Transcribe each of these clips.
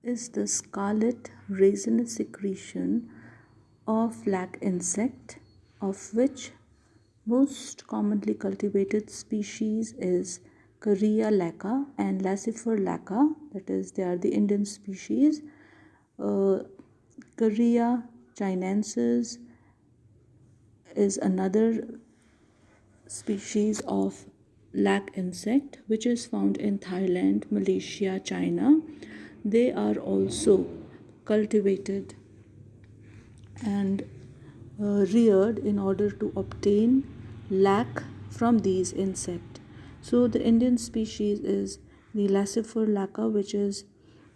is the scarlet resinous secretion of lac insect, of which most commonly cultivated species is Carrea lacca and Laccifer lacca, that is, they are the Indian species. Carrea chinensis is another species of lac insect which is found in Thailand, Malaysia, China. They are also cultivated and reared in order to obtain lac from these insects. So the Indian species is the Laccifer lacca, which is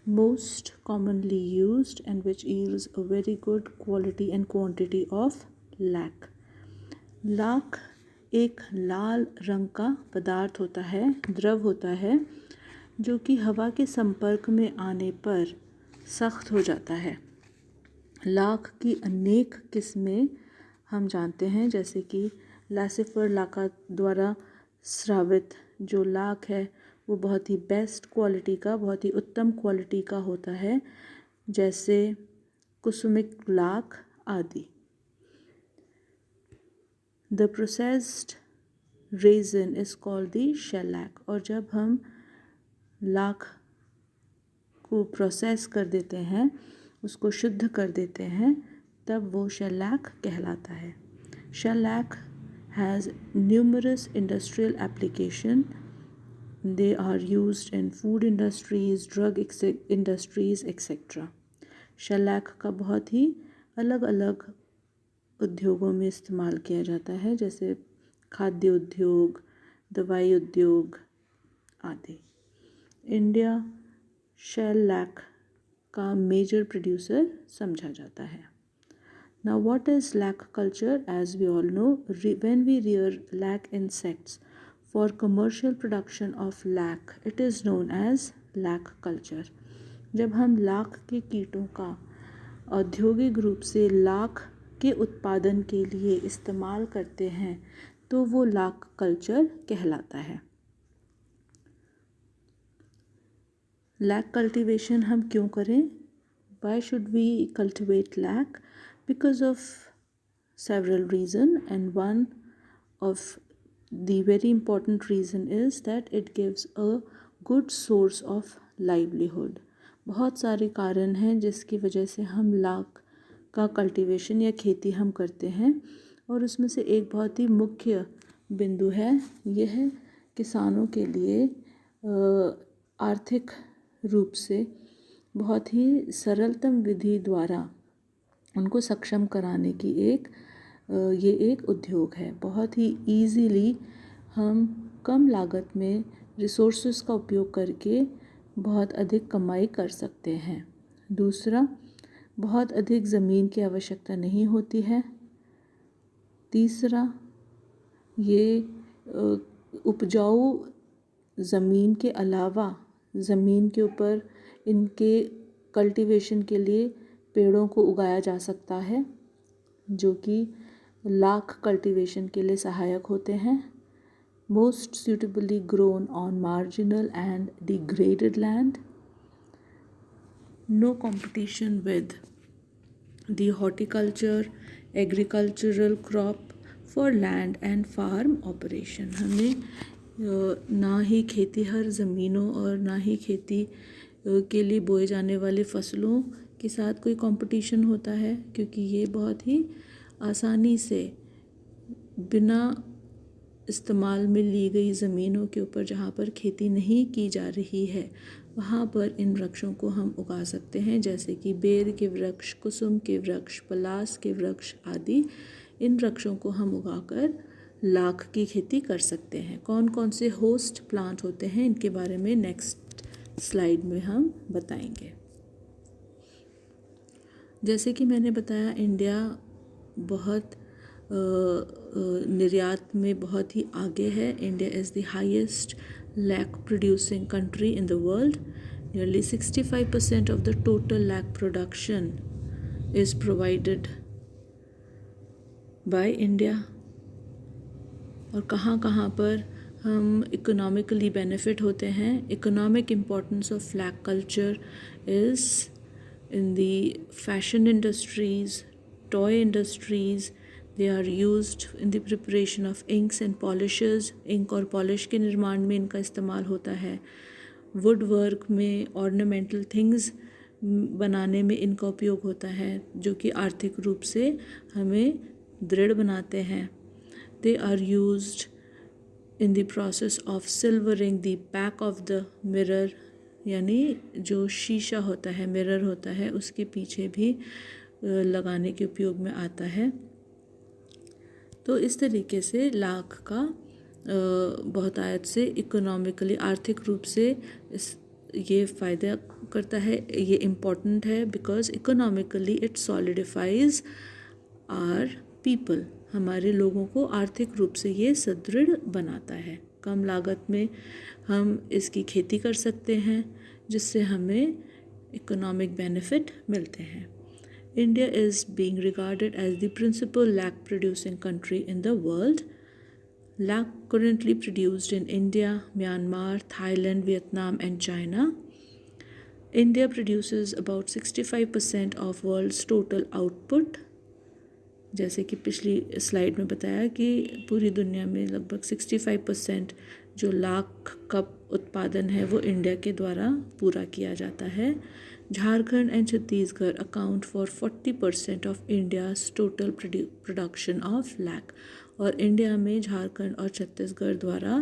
most commonly used and which yields a very good quality and quantity of lac. Lakh एक लाल रंग का पदार्थ होता है, द्रव होता है, जो कि हवा के संपर्क में आने पर सख्त हो जाता है। लाख की अनेक किस्में हम जानते हैं, जैसे कि लैसिफर लाका द्वारा स्रावित जो लाख है वो बहुत ही बेस्ट क्वालिटी का, बहुत ही उत्तम क्वालिटी का होता है, जैसे कुसुमिक लाख आदि। The processed resin is called the शेllac, और जब हम लाख को प्रोसेस कर देते हैं, उसको शुद्ध कर देते हैं, तब वो शेllac कहलाता है। Shellac has numerous industrial application. They are used in food industries, drug industries, etc. Shellac का बहुत ही अलग अलग उद्योगों में इस्तेमाल किया जाता है, जैसे खाद्य उद्योग, दवाई उद्योग आदि। इंडिया शेllac का मेजर प्रोड्यूसर समझा जाता है। Now what is lac culture? As we all know, when we rear lac insects for commercial production of lac, it is known as lac culture. जब हम लाख के कीटों का औद्योगिक रूप से लाख के उत्पादन के लिए इस्तेमाल करते हैं, तो वो लाख कल्चर कहलाता है। lac cultivation हम क्यों करें? Why should we cultivate lac? Because of several reasons, and one of the very important reason is that it gives a good source of livelihood. बहुत सारे कारण हैं जिसकी वजह से हम लाख का कल्टीवेशन या खेती हम करते हैं, और उसमें से एक बहुत ही मुख्य बिंदु है, यह किसानों के लिए आर्थिक रूप से बहुत ही सरलतम विधि द्वारा उनको सक्षम कराने की ये एक उद्योग है। बहुत ही ईज़िली हम कम लागत में रिसोर्सेज का उपयोग करके बहुत अधिक कमाई कर सकते हैं। दूसरा, बहुत अधिक ज़मीन की आवश्यकता नहीं होती है। तीसरा, ये उपजाऊ ज़मीन के अलावा ज़मीन के ऊपर इनके कल्टीवेशन के लिए पेड़ों को उगाया जा सकता है, जो कि लाख कल्टीवेशन के लिए सहायक होते हैं। Most suitably grown on marginal and degraded land. No competition with the horticulture, agricultural crop for land and farm operation. हमें ना ही खेती हर ज़मीनों और ना ही खेती के लिए बोए जाने वाले फसलों के साथ कोई कंपटीशन होता है, क्योंकि ये बहुत ही आसानी से बिना इस्तेमाल में ली गई ज़मीनों के ऊपर, जहाँ पर खेती नहीं की जा रही है, वहाँ पर इन वृक्षों को हम उगा सकते हैं, जैसे कि बेर के वृक्ष, कुसुम के वृक्ष, पलास के वृक्ष आदि। इन वृक्षों को हम उगाकर लाख की खेती कर सकते हैं। कौन कौन से होस्ट प्लांट होते हैं, इनके बारे में नेक्स्ट स्लाइड में हम बताएंगे। जैसे कि मैंने बताया, इंडिया बहुत निर्यात में बहुत ही आगे है। India is the highest lac producing country in the world. Nearly 65% of the total lac production is provided by India. और कहाँ कहाँ पर हम इकोनॉमिकली बेनिफिट होते हैं। Economic importance of flag culture is in the fashion industries, toy industries. They are used in the preparation of inks and polishes. ink और polish के निर्माण में इनका इस्तेमाल होता है। वुड वर्क में, ornamental things बनाने में इनका उपयोग होता है, जो कि आर्थिक रूप से हमें दृढ़ बनाते हैं। They are used in the process of silvering the back of the mirror, यानी जो शीशा होता है, मिरर होता है, उसके पीछे भी लगाने के उपयोग में आता है। तो इस तरीके से लाख का बहुतायत से इकोनॉमिकली, आर्थिक रूप से ये फ़ायदा करता है, ये इम्पोर्टेंट है because economically it solidifies our people, हमारे लोगों को आर्थिक रूप से ये सुदृढ़ बनाता है। कम लागत में हम इसकी खेती कर सकते हैं, जिससे हमें इकोनॉमिक बेनिफिट मिलते हैं। India is being regarded as the principal lac producing country in the world. Lac currently produced in India, Myanmar, Thailand, Vietnam and China. India produces about 65% of world's total output. जैसे कि पिछली slide में बताया कि पूरी दुनिया में लगभग 65% जो लाख का उत्पादन है वो इंडिया के द्वारा पूरा किया जाता है। Jharkhand and Chhattisgarh account for 40% of India's total production of lac. और इंडिया में झारखंड और छत्तीसगढ़ द्वारा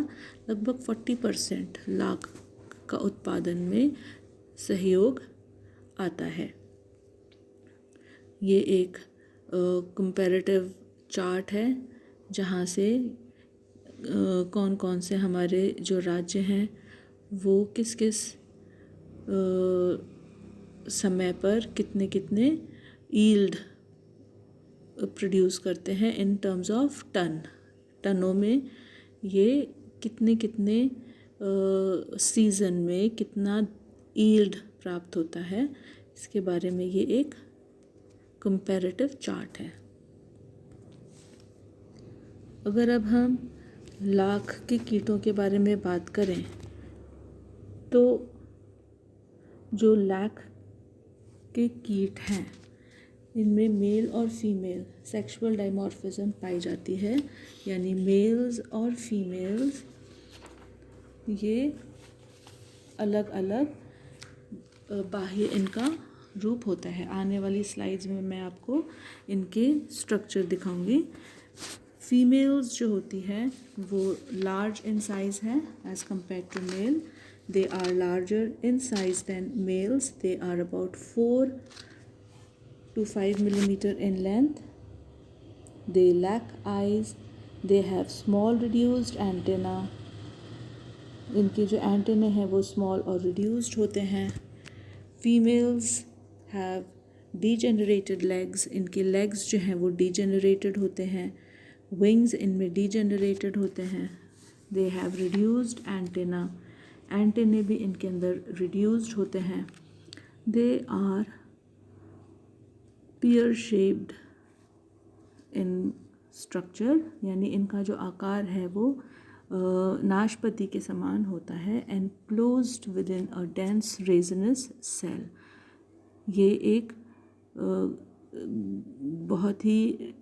लगभग 40% लाख का उत्पादन में सहयोग आता है। ये एक कंपैरेटिव चार्ट है जहाँ से कौन कौन से हमारे जो राज्य हैं वो किस किस समय पर कितने कितने यील्ड प्रोड्यूस करते हैं इन टर्म्स ऑफ टनों में, ये कितने कितने सीज़न में कितना यील्ड प्राप्त होता है, इसके बारे में ये एक कंपैरेटिव चार्ट है। अगर अब हम लाख के कीटों के बारे में बात करें तो जो लाख के कीट हैं इनमें मेल और फीमेल सेक्सुअल डाइमॉर्फिज्म पाई जाती है, यानी मेल्स और फीमेल्स ये अलग अलग बाह्य इनका रूप होता है। आने वाली स्लाइड्स में मैं आपको इनके स्ट्रक्चर दिखाऊंगी। फीमेल्स जो होती है वो लार्ज इन साइज़ है as compared to male. They are larger in size than males. They are about 4 to 5 millimeter in length. They lack eyes. They have small reduced antenna. इनके जो antennae हैं वो small और reduced होते हैं। Females have degenerated legs. इनके legs जो हैं वो डीजेनरेटेड होते हैं। विंग्स इनमें डीजेनरेटेड होते हैं। They have reduced antenna. Antennae भी इनके अंदर रिड्यूस्ड होते हैं। They are pear shaped in structure, यानी इनका जो आकार है वो नाशपति के समान होता है। enclosed within a dense resinous cell। ये एक बहुत ही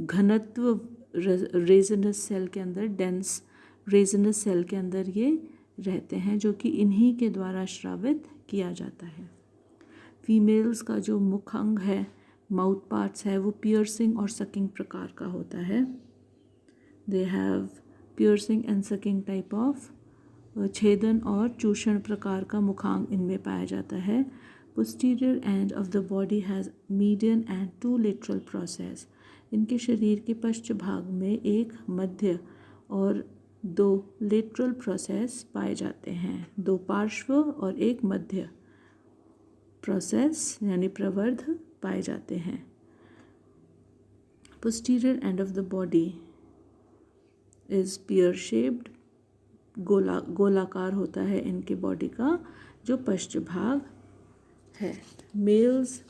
घनत्व रेजिनस सेल के अंदर, डेंस रेजिनस सेल के अंदर ये रहते हैं, जो कि इन्हीं के द्वारा श्रावित किया जाता है। फीमेल्स का जो मुख अंग है, माउथ पार्ट्स है, वो पियर्सिंग और सकिंग प्रकार का होता है। They have piercing and sucking type of, छेदन और चूषण प्रकार का मुखांग इनमें पाया जाता है। Posterior end of the body has median and 2 lateral process. इनके शरीर के पश्च भाग में एक मध्य और 2 लेटरल प्रोसेस पाए जाते हैं। 2 पार्श्व और एक मध्य प्रोसेस यानी प्रवर्ध पाए जाते हैं। Posterior end of the body is pear shaped. गोलाकार होता है इनके बॉडी का जो पश्च भाग है। मेल्स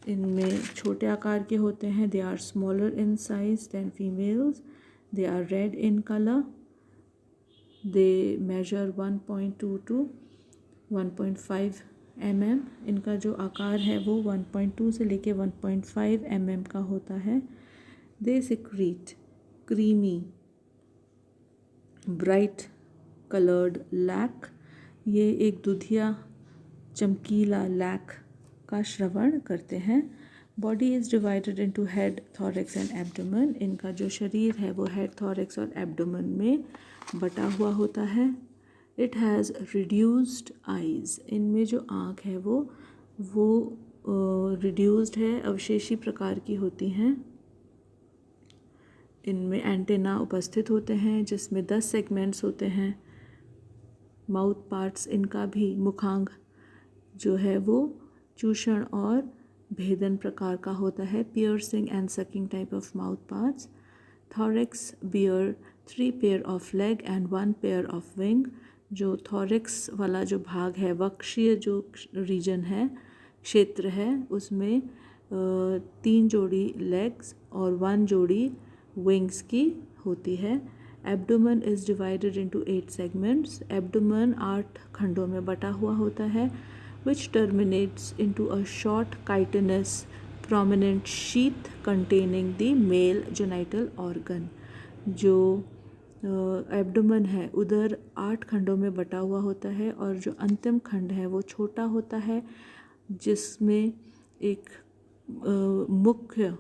इनमें छोटे आकार के होते हैं। They are smaller in size than females. They are red in colour. They measure 1.2 to 1.5 mm। इनका जो आकार है वो 1.2 से लेके 1.5 mm का होता है। They secrete creamy bright coloured lac. ये एक दुधिया चमकीला लैक का श्रवण करते हैं। Body is divided into head, thorax and abdomen. इनका जो शरीर है वो हेड, थॉरेक्स और एब्डोमेन में बटा हुआ होता है। It has reduced eyes. इनमें जो आँख है वो रिड्यूस्ड है, अवशेषी प्रकार की होती हैं। इनमें एंटेना उपस्थित होते हैं जिसमें 10 सेगमेंट्स होते हैं। माउथ पार्ट्स इनका भी मुखांग जो है वो चूषण और भेदन प्रकार का होता है, piercing and sucking type of mouth parts. Thorax bear 3 pair of leg and 1 pair of wing. जो थॉरेक्स वाला जो भाग है, वक्षीय जो रीजन है, क्षेत्र है, उसमें 3 जोड़ी लेग्स और 1 जोड़ी विंग्स की होती है। Abdomen is divided into 8 segments. Abdomen 8 खंडों में बटा हुआ होता है। which terminates into a short chitinous prominent sheath containing the male genital organ। जो एब्डोमेन है उधर 8 खंडों में बटा हुआ होता है और जो अंतिम खंड है वो छोटा होता है, जिसमें एक मुख्य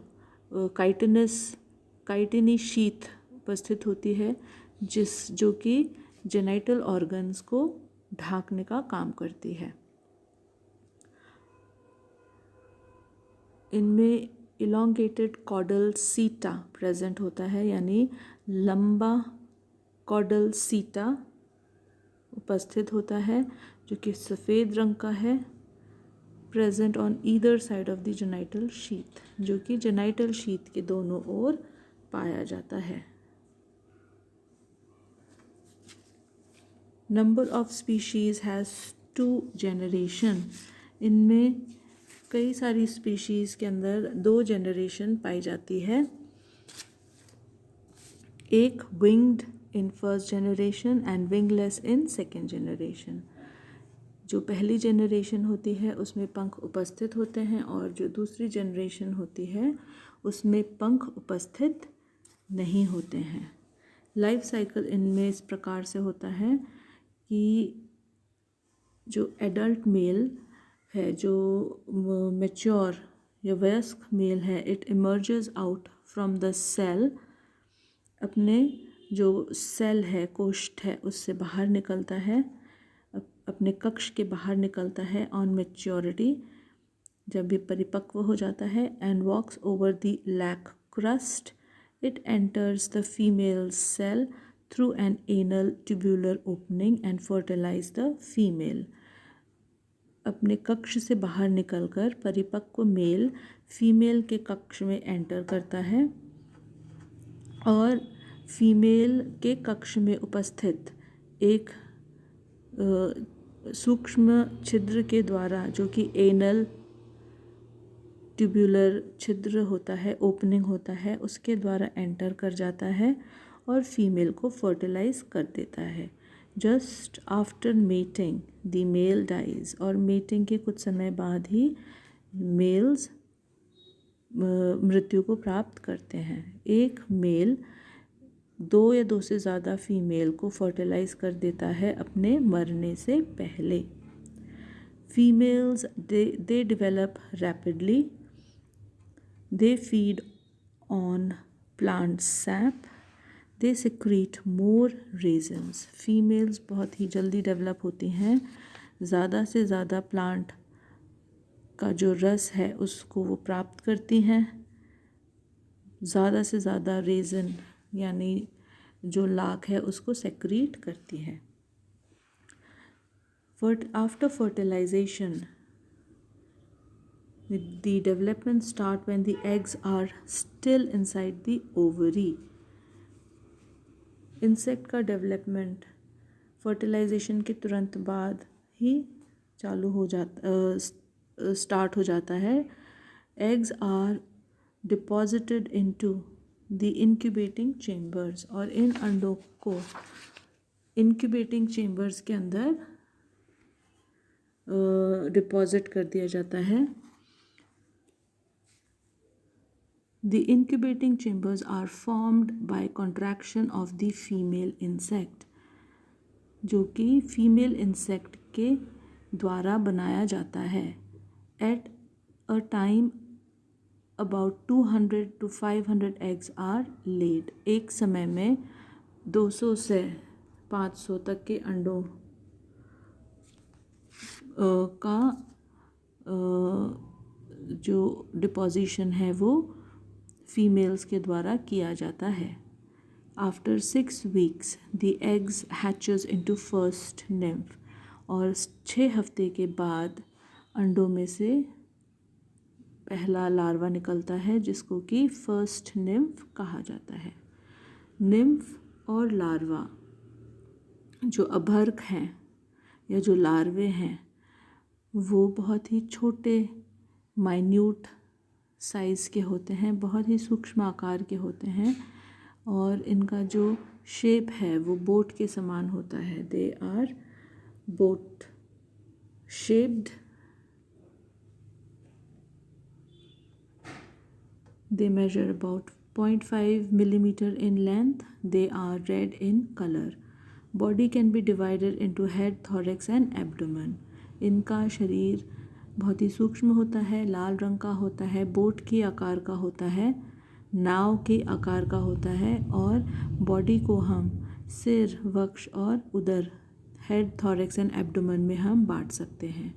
काइटिनी शीथ उपस्थित होती है जो कि जेनाइटल ऑर्गन्स को ढांकने का काम करती है। इनमें इलोंगेटेड कॉडल सीटा प्रेजेंट होता है, यानी लंबा कॉडल सीटा उपस्थित होता है जो कि सफ़ेद रंग का है। Present on either side of the genital sheath, जो कि जेनाइटल शीथ के दोनों ओर पाया जाता है। Number of species has 2 generation. इनमें कई सारी स्पीशीज़ के अंदर 2 जनरेशन पाई जाती है। एक winged in first generation and wingless in second generation. जो पहली जनरेशन होती है उसमें पंख उपस्थित होते हैं और जो दूसरी जनरेशन होती है उसमें पंख उपस्थित नहीं होते हैं। लाइफ साइकिल इनमें इस प्रकार से होता है कि जो एडल्ट मेल है, जो मैच्योर या वयस्क मेल है, it emerges out from the cell. अपने जो सेल है, कोष्ठ है, उससे बाहर निकलता है, अपने कक्ष के बाहर निकलता है ऑन मैच्योरिटी, जब भी परिपक्व हो जाता है। And walks over the lac crust. It enters the female cell through an anal tubular opening and fertilise the female. अपने कक्ष से बाहर निकलकर परिपक्व मेल फीमेल के कक्ष में एंटर करता है और फीमेल के कक्ष में उपस्थित एक सूक्ष्म छिद्र के द्वारा, जो कि एनल ट्यूब्यूलर छिद्र होता है, ओपनिंग होता है, उसके द्वारा एंटर कर जाता है और फीमेल को फर्टिलाइज कर देता है। Just after mating the male dies. और मेटिंग के कुछ समय बाद ही मेल्स मृत्यु को प्राप्त करते हैं। एक मेल 2 या 2 से ज़्यादा फीमेल को फर्टिलाइज कर देता है अपने मरने से पहले। Females they develop rapidly. They feed on plant sap. They secrete more resins. Females बहुत ही जल्दी डेवलप होती हैं, ज़्यादा से ज़्यादा प्लांट का जो रस है उसको वो प्राप्त करती हैं, ज़्यादा से ज़्यादा रेजन यानी जो लाख है उसको सेक्रीट करती है। After fertilization, the development start when the eggs are still inside the ovary. Insect का डेवलपमेंट फर्टिलाइजेशन के तुरंत बाद ही स्टार्ट हो जाता है। Eggs are deposited into the incubating chambers. और इन अंडों को इंक्यूबेटिंग चेम्बर्स के अंदर डिपॉजिट कर दिया जाता है। The incubating chambers are formed by contraction of the female insect, जो कि फीमेल इंसेक्ट के द्वारा बनाया जाता है। At a time about 200 to 500 eggs are laid. एक समय में 200 से 500 तक के अंडों का जो डिपोजिशन है वो फीमेल्स के द्वारा किया जाता है। After 6 weeks the eggs hatches into first nymph, और 6 हफ्ते के बाद अंडों में से पहला लार्वा निकलता है जिसको कि फर्स्ट निम्फ कहा जाता है। निम्फ और लार्वा जो अभर्क हैं या जो लार्वे हैं वो बहुत ही छोटे माइन्यूट साइज़ के होते हैं, बहुत ही सूक्ष्म आकार के होते हैं, और इनका जो शेप है वो बोट के समान होता है। They are boat shaped. They measure about 0.5 millimeter in length. They are red in color. Body can be divided into head, thorax and abdomen. इनका शरीर बहुत ही सूक्ष्म होता है, लाल रंग का होता है, बोट के आकार का होता है, नाव के आकार का होता है, और बॉडी को हम सिर, वक्ष और उदर, हेड, थॉरेक्स एंड एब्डोमेन में हम बांट सकते हैं।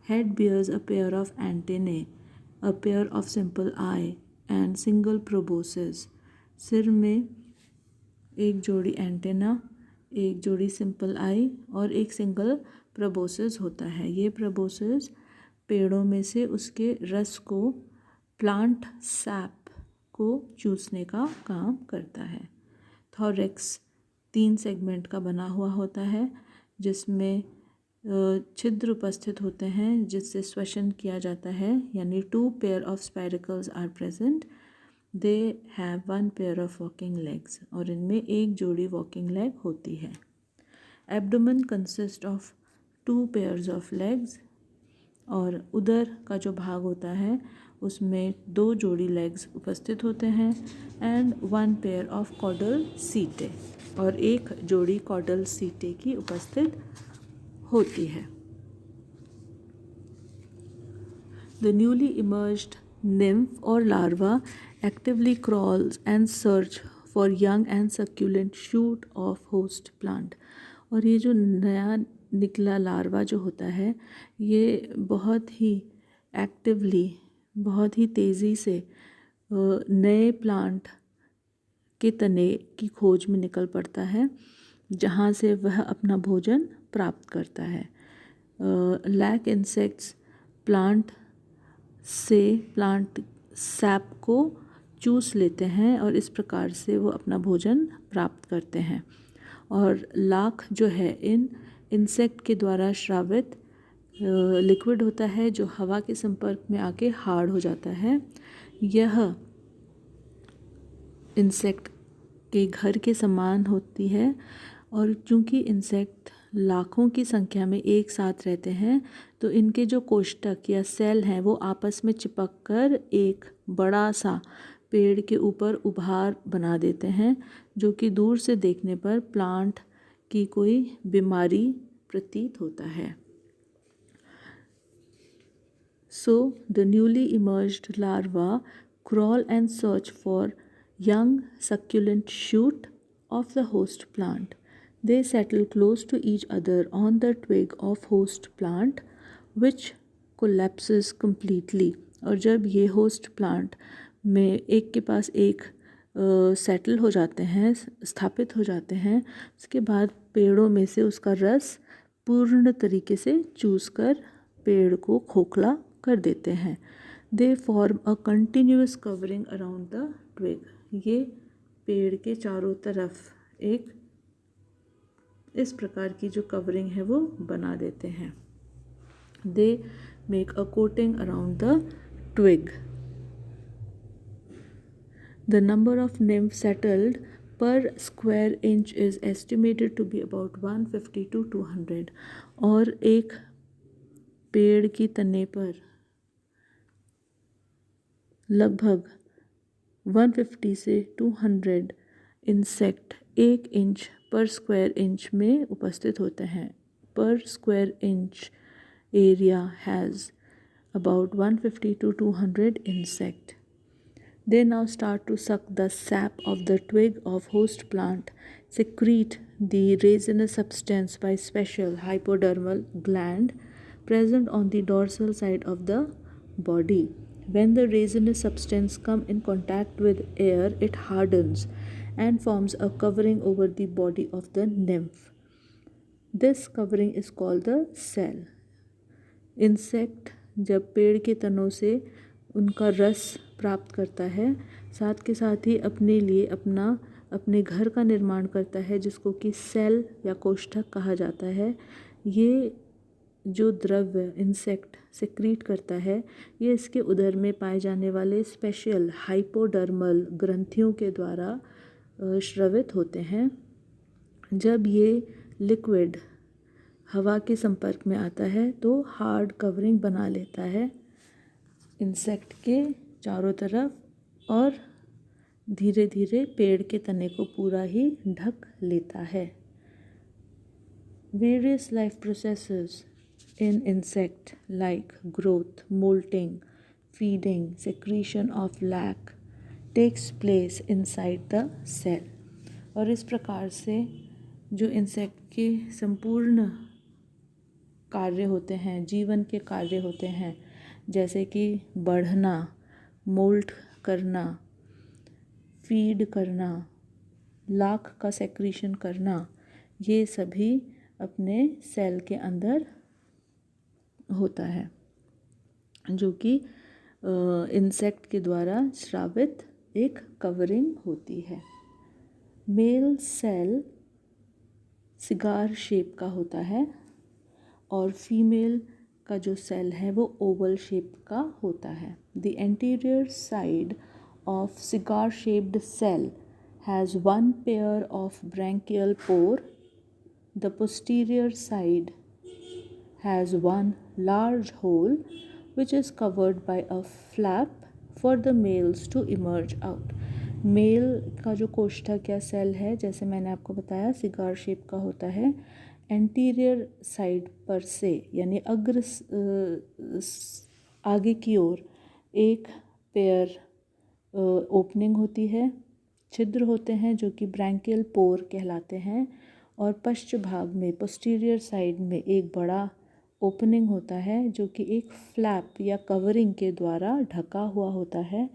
Head bears a pair of antennae, a pair of simple eye and single proboscis. सिर में एक जोड़ी एंटेना, एक जोड़ी सिंपल आई और एक सिंगल प्रोबोसिस होता है। ये प्रोबोसिस पेड़ों में से उसके रस को, प्लांट सैप को चूसने का काम करता है। थॉरेक्स 3 सेगमेंट का बना हुआ होता है जिसमें छिद्र उपस्थित होते हैं जिससे श्वसन किया जाता है, यानी 2 pair of spiracles are present. They have 1 pair of walking legs, और इनमें एक जोड़ी वॉकिंग लेग होती है। Abdomen consist of 2 pairs of legs, और उदर का जो भाग होता है उसमें 2 जोड़ी लेग्स उपस्थित होते हैं। एंड 1 पेयर ऑफ कॉडल सीटे, और एक जोड़ी कॉडल सीटे की उपस्थित होती है। The newly emerged nymph or larva actively crawls and search for young and succulent shoot of host plant. और ये जो नया निकला लार्वा जो होता है ये बहुत ही एक्टिवली, बहुत ही तेज़ी से नए प्लांट के तने की खोज में निकल पड़ता है जहाँ से वह अपना भोजन प्राप्त करता है। लैक इंसेक्ट्स प्लांट से प्लांट सैप को चूस लेते हैं और इस प्रकार से वो अपना भोजन प्राप्त करते हैं। और लाख जो है इन इंसेक्ट के द्वारा श्रावित लिक्विड होता है जो हवा के संपर्क में आके हार्ड हो जाता है। यह इंसेक्ट के घर के समान होती है, और चूँकि इंसेक्ट लाखों की संख्या में एक साथ रहते हैं तो इनके जो कोष्ठक या सेल हैं वो आपस में चिपक कर एक बड़ा सा पेड़ के ऊपर उभार बना देते हैं, जो कि दूर से देखने पर प्लांट की कोई बीमारी प्रतीत होता है। So the newly emerged larvae crawl and search for young succulent shoot of the host plant. They settle close to each other on the twig of host plant which collapses completely. और जब ये host plant में एक के पास एक settle हो जाते हैं, स्थापित हो जाते हैं, उसके बाद पेड़ों में से उसका रस पूर्ण तरीके से चूसकर पेड़ को खोखला कर देते हैं। They form a continuous covering around the twig. ये पेड़ के चारों तरफ एक इस प्रकार की जो कवरिंग है वो बना देते हैं। They make a coating around the twig. The number of nymph settled per square inch is estimated to be about 150 to 200 और एक पेड़ की तने पर लगभग 150 से 200 इंसेक्ट 1 इंच पर स्क्वायर इंच में उपस्थित होते हैं. पर square inch area has about 150 to 200 insect. They now start to suck the sap of the twig of host plant, secrete the resinous substance by special hypodermal gland present on the dorsal side of the body. When the resinous substance come in contact with air, it hardens and forms a covering over the body of the nymph. This covering is called the cell. Insect जब पेड़ के तनों से उनका रस प्राप्त करता है, साथ के साथ ही अपने लिए अपने घर का निर्माण करता है, जिसको कि सेल या कोष्ठक कहा जाता है. ये जो द्रव्य इंसेक्ट सेक्रीट करता है, ये इसके उदर में पाए जाने वाले स्पेशल हाइपोडर्मल ग्रंथियों के द्वारा स्रावित होते हैं. जब ये लिक्विड हवा के संपर्क में आता है तो हार्ड कवरिंग बना लेता है इंसेक्ट के चारों तरफ और धीरे धीरे पेड़ के तने को पूरा ही ढक लेता है. Various life processes in insect like growth, moulting, feeding, secretion of lac takes place inside the cell. और इस प्रकार से जो इंसेक्ट के संपूर्ण कार्य होते हैं, जीवन के कार्य होते हैं, जैसे कि बढ़ना, मोल्ट करना, फीड करना, लाख का सेक्रीशन करना, ये सभी अपने सेल के अंदर होता है, जो कि इंसेक्ट के द्वारा स्रावित एक कवरिंग होती है. मेल सेल सिगार शेप का होता है और फीमेल का जो सेल है वो ओवल शेप का होता है. The anterior side of cigar shaped cell has one pair of branchial pore. The posterior side has one large hole which is covered by a flap for the males to emerge out. Male का जो कोष्ठक या cell है, जैसे मैंने आपको बताया, cigar shape का होता है. एंटीरियर साइड पर से यानी आगे की ओर एक पेयर ओपनिंग होती है, छिद्र होते हैं जो कि ब्रैंकियल पोर कहलाते हैं. और पश्च भाग में पोस्टीरियर साइड में एक बड़ा ओपनिंग होता है जो कि एक फ्लैप या कवरिंग के द्वारा ढका हुआ होता है.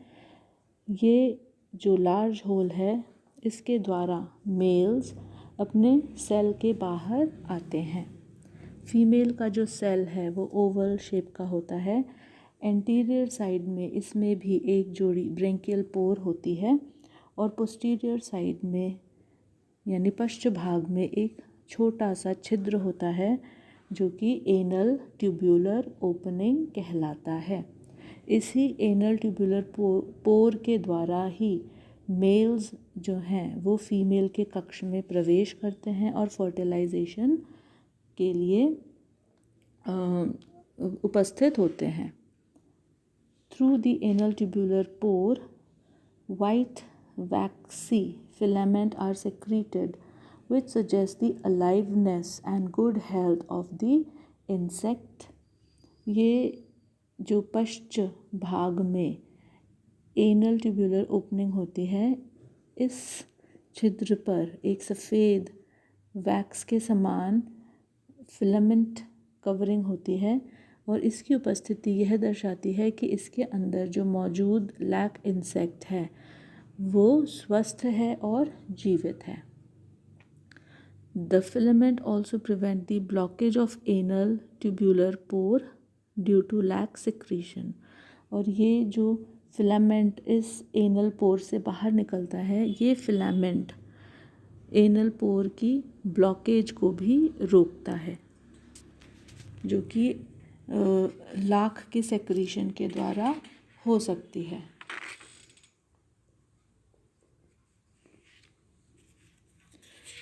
ये जो लार्ज होल है, इसके द्वारा मेल्स अपने सेल के बाहर आते हैं. फीमेल का जो सेल है वो ओवल शेप का होता है. एंटीरियर साइड में इसमें भी एक जोड़ी ब्रैंकियल पोर होती है और पोस्टीरियर साइड में यानी पश्च भाग में एक छोटा सा छिद्र होता है जो कि एनल ट्यूब्यूलर ओपनिंग कहलाता है. इसी एनल ट्यूब्यूलर पोर के द्वारा ही मेल्स जो हैं वो फीमेल के कक्ष में प्रवेश करते हैं और फर्टिलाइजेशन के लिए उपस्थित होते हैं. Through the anal tubular pore white waxy filament are secreted which suggests the aliveness and good health of the insect. ये जो पश्च भाग में एनल ट्यूब्यूलर ओपनिंग होती है, इस छिद्र पर एक सफ़ेद वैक्स के समान फिलामेंट कवरिंग होती है और इसकी उपस्थिति यह दर्शाती है कि इसके अंदर जो मौजूद लैक इंसेक्ट है वो स्वस्थ है और जीवित है. The filament also prevent the blockage of anal tubular pore due to lac secretion. और ये जो फिलामेंट इस एनल पोर से बाहर निकलता है, ये फिलामेंट एनल पोर की ब्लॉकेज को भी रोकता है, जो कि लाख के सेक्रीशन के द्वारा हो सकती है.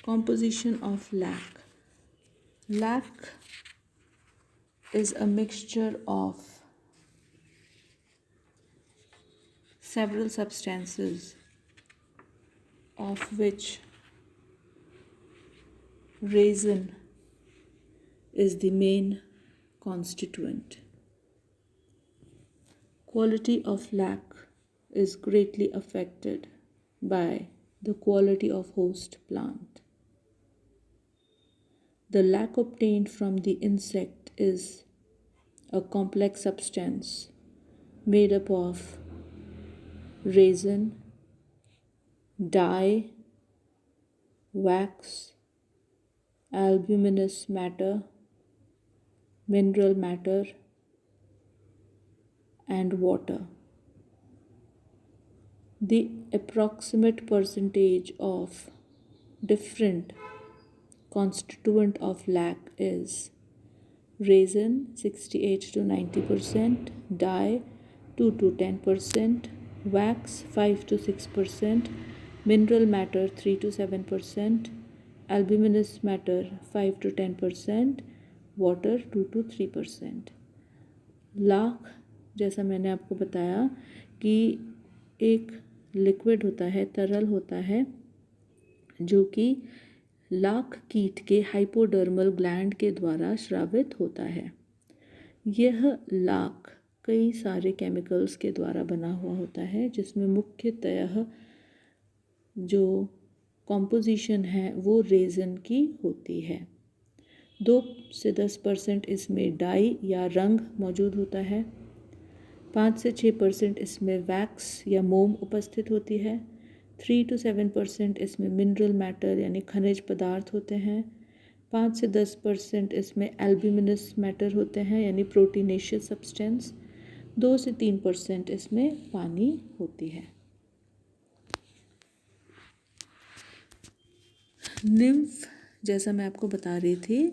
Composition of lac. Lac is a mixture of several substances, of which raisin is the main constituent. Quality of lac is greatly affected by the quality of host plant. The lac obtained from the insect is a complex substance made up of resin, dye, wax, albuminous matter, mineral matter, and water. The approximate percentage of different constituent of lac is resin 68 to 90%, dye 2 to 10%, wax 5 to 6%, mineral matter 3 to 7%, albuminous matter 5 to 10%, water 2 to 3%. Lakh, जैसा मैंने आपको बताया कि एक liquid होता है, तरल होता है, जो कि लाख कीट के हाइपोडर्मल ग्लैंड के द्वारा स्रावित होता है। यह लाख कई सारे केमिकल्स के द्वारा बना हुआ होता है, जिसमें मुख्यतः जो कॉम्पोजिशन है वो रेज़न की होती है। 2 से 10% इसमें डाई या रंग मौजूद होता है। 5 से 6% इसमें वैक्स या मोम उपस्थित होती है। 3 to 7% इसमें मिनरल मैटर यानी खनिज पदार्थ होते हैं। 5 से 10% इसमें एल्ब्यूमिनस मैटर होते हैं यानी प्रोटीनेशियस सब्सटेंस। 2 से 3% इसमें पानी होती है। निम्फ, जैसा मैं आपको बता रही थी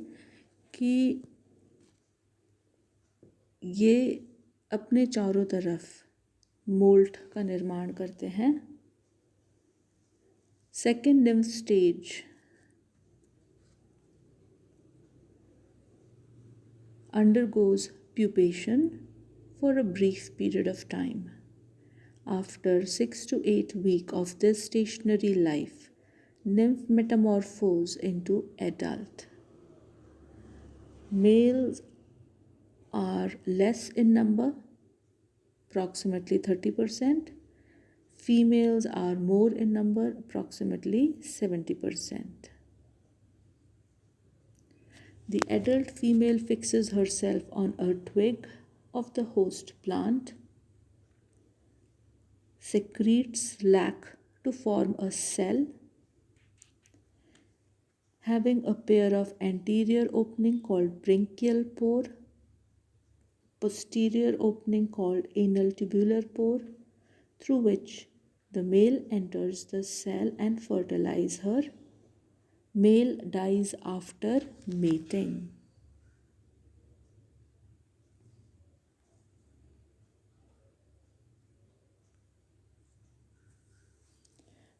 कि ये अपने चारों तरफ मोल्ट का निर्माण करते हैं। Second nymph stage undergoes pupation for a brief period of time. After 6 to 8 weeks of this stationary life, nymph metamorphose into adult. Males are less in number, approximately 30%. Females are more in number, approximately 70%. The adult female fixes herself on a twig of the host plant, secretes lac to form a cell, having a pair of anterior opening called brinchial pore, posterior opening called anal tubular pore, through which the male enters the cell and fertilizes her. Male dies after mating.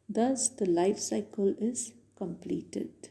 Thus, the life cycle is completed.